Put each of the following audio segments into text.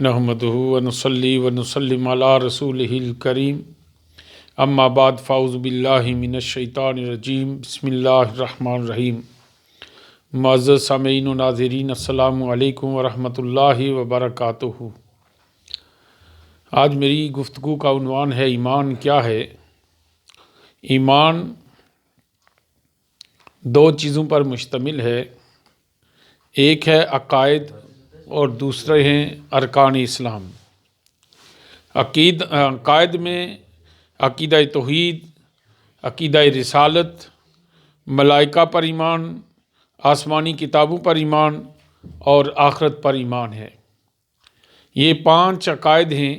نحمدہ ونصلی ونسلم علی رسولہ الکریم اما بعد فاعوذ باللہ من الشیطان الرجیم بسم اللہ الرحمن الرحیم۔ معزز سامعین و ناظرین، السلام علیکم ورحمۃ اللہ وبرکاتہ۔ آج میری گفتگو کا عنوان ہے ایمان کیا ہے۔ ایمان دو چیزوں پر مشتمل ہے، ایک ہے عقائد اور دوسرے ہیں ارکان اسلام۔ عقائد میں عقیدہ توحید، عقیدہ رسالت، ملائکہ پر ایمان، آسمانی کتابوں پر ایمان اور آخرت پر ایمان ہے۔ یہ 5 عقائد ہیں،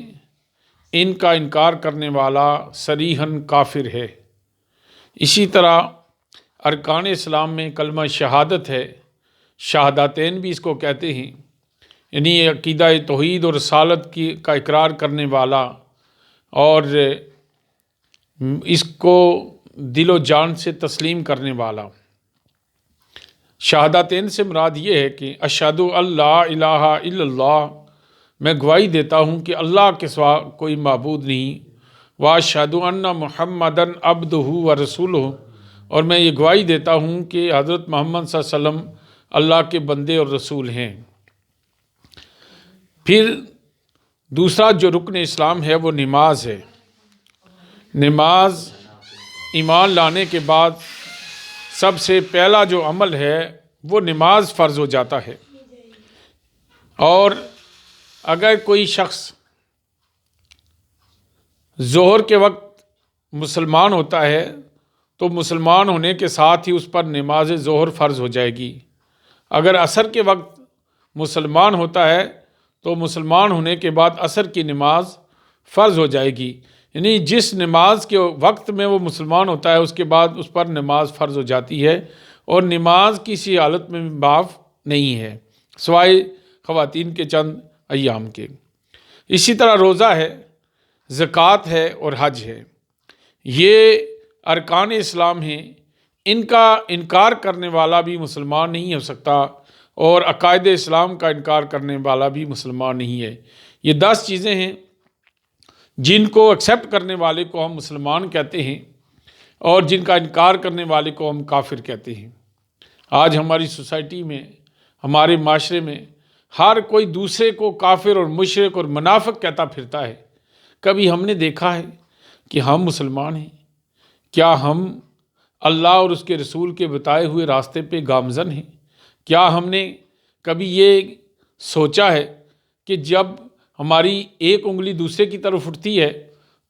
ان کا انکار کرنے والا صریحاً کافر ہے۔ اسی طرح ارکان اسلام میں کلمہ شہادت ہے، شہادتین بھی اس کو کہتے ہیں، یعنی عقیدہ توحید اور رسالت کا اقرار کرنے والا اور اس کو دل و جان سے تسلیم کرنے والا۔ شہادتین سے مراد یہ ہے کہ اشہد ان لا الہ الا اللہ، میں گواہی دیتا ہوں کہ اللہ کے سوا کوئی معبود نہیں، واشہد ان محمدً عبدہ ورسولہ، اور میں یہ گواہی دیتا ہوں کہ حضرت محمد صلی اللہ علیہ وسلم اللہ کے بندے اور رسول ہیں۔ پھر دوسرا جو رکن اسلام ہے وہ نماز ہے۔ نماز ایمان لانے کے بعد سب سے پہلا جو عمل ہے وہ نماز فرض ہو جاتا ہے، اور اگر کوئی شخص ظہر کے وقت مسلمان ہوتا ہے تو مسلمان ہونے کے ساتھ ہی اس پر نماز ظہر فرض ہو جائے گی۔ اگر عصر کے وقت مسلمان ہوتا ہے تو مسلمان ہونے کے بعد عصر کی نماز فرض ہو جائے گی، یعنی جس نماز کے وقت میں وہ مسلمان ہوتا ہے اس کے بعد اس پر نماز فرض ہو جاتی ہے، اور نماز کسی حالت میں معاف نہیں ہے سوائے خواتین کے چند ایام کے۔ اسی طرح روزہ ہے، زکوٰۃ ہے اور حج ہے۔ یہ ارکان اسلام ہیں، ان کا انکار کرنے والا بھی مسلمان نہیں ہو سکتا، اور عقائد اسلام کا انکار کرنے والا بھی مسلمان نہیں ہے۔ یہ 10 چیزیں ہیں جن کو ایکسیپٹ کرنے والے کو ہم مسلمان کہتے ہیں، اور جن کا انکار کرنے والے کو ہم کافر کہتے ہیں۔ آج ہماری سوسائٹی میں، ہمارے معاشرے میں ہر کوئی دوسرے کو کافر اور مشرک اور منافق کہتا پھرتا ہے۔ کبھی ہم نے دیکھا ہے کہ ہم مسلمان ہیں؟ کیا ہم اللہ اور اس کے رسول کے بتائے ہوئے راستے پہ گامزن ہیں؟ کیا ہم نے کبھی یہ سوچا ہے کہ جب ہماری ایک انگلی دوسرے کی طرف اٹھتی ہے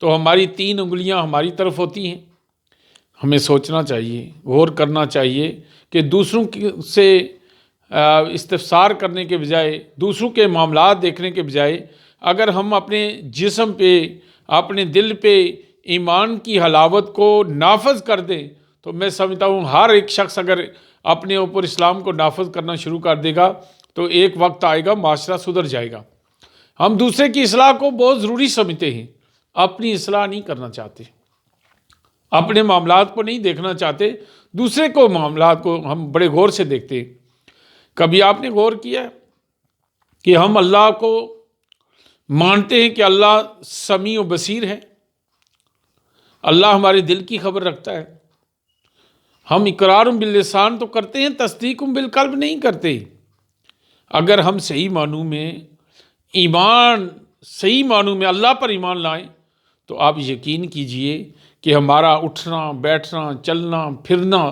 تو ہماری 3 انگلیاں ہماری طرف ہوتی ہیں؟ ہمیں سوچنا چاہیے، غور کرنا چاہیے کہ دوسروں سے استفسار کرنے کے بجائے، دوسروں کے معاملات دیکھنے کے بجائے، اگر ہم اپنے جسم پہ، اپنے دل پہ ایمان کی حلاوت کو نافذ کر دیں تو میں سمجھتا ہوں ہر ایک شخص اگر اپنے اوپر اسلام کو نافذ کرنا شروع کر دے گا تو ایک وقت آئے گا معاشرہ سدھر جائے گا۔ ہم دوسرے کی اصلاح کو بہت ضروری سمجھتے ہیں، اپنی اصلاح نہیں کرنا چاہتے، اپنے معاملات کو نہیں دیکھنا چاہتے، دوسرے کو معاملات کو ہم بڑے غور سے دیکھتے ہیں۔ کبھی آپ نے غور کیا کہ ہم اللہ کو مانتے ہیں کہ اللہ سمیع و بصیر ہے، اللہ ہمارے دل کی خبر رکھتا ہے، ہم اقرار باللسان تو کرتے ہیں، تصدیق بالقلب نہیں کرتے۔ اگر ہم صحیح معنوں میں اللہ پر ایمان لائیں تو آپ یقین کیجئے کہ ہمارا اٹھنا، بیٹھنا، چلنا، پھرنا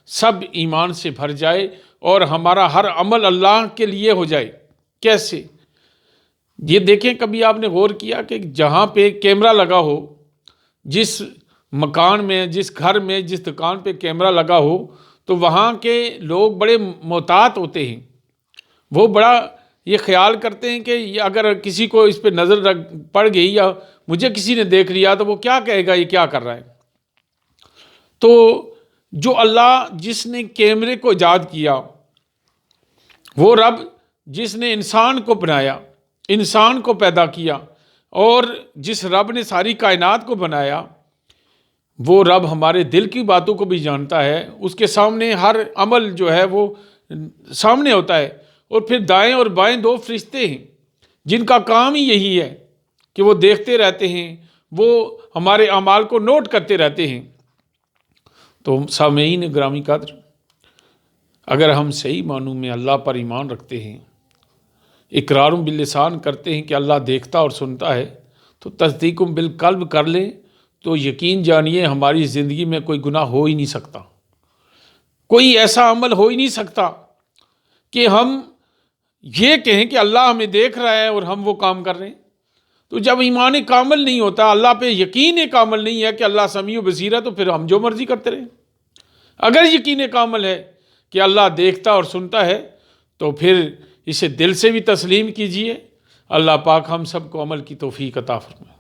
سب ایمان سے بھر جائے، اور ہمارا ہر عمل اللہ کے لیے ہو جائے۔ کیسے؟ یہ دیکھیں، کبھی آپ نے غور کیا کہ جہاں پہ کیمرہ لگا ہو، جس مکان میں، جس گھر میں، جس دکان پہ کیمرہ لگا ہو، تو وہاں کے لوگ بڑے محتاط ہوتے ہیں۔ وہ بڑا یہ خیال کرتے ہیں کہ اگر کسی کو اس پہ نظر پڑ گئی یا مجھے کسی نے دیکھ لیا تو وہ کیا کہے گا، یہ کیا کر رہا ہے۔ تو جو اللہ جس نے کیمرے کو ایجاد کیا، وہ رب جس نے انسان کو بنایا، انسان کو پیدا کیا، اور جس رب نے ساری کائنات کو بنایا، وہ رب ہمارے دل کی باتوں کو بھی جانتا ہے۔ اس کے سامنے ہر عمل جو ہے وہ سامنے ہوتا ہے، اور پھر دائیں اور بائیں 2 فرشتے ہیں جن کا کام ہی یہی ہے کہ وہ دیکھتے رہتے ہیں، وہ ہمارے اعمال کو نوٹ کرتے رہتے ہیں۔ تو سامعین گرامی قدر، اگر ہم صحیح معنوں میں اللہ پر ایمان رکھتے ہیں، اقرار باللسان کرتے ہیں کہ اللہ دیکھتا اور سنتا ہے، تو تصدیق بالقلب کر لیں تو یقین جانیے ہماری زندگی میں کوئی گناہ ہو ہی نہیں سکتا، کوئی ایسا عمل ہو ہی نہیں سکتا کہ ہم یہ کہیں کہ اللہ ہمیں دیکھ رہا ہے اور ہم وہ کام کر رہے ہیں۔ تو جب ایمان کامل نہیں ہوتا، اللہ پہ یقین کامل نہیں ہے کہ اللہ سمیع و بصیر ہے، تو پھر ہم جو مرضی کرتے رہیں۔ اگر یقین کامل ہے کہ اللہ دیکھتا اور سنتا ہے تو پھر اسے دل سے بھی تسلیم کیجئے۔ اللہ پاک ہم سب کو عمل کی توفیق عطا فرمائے۔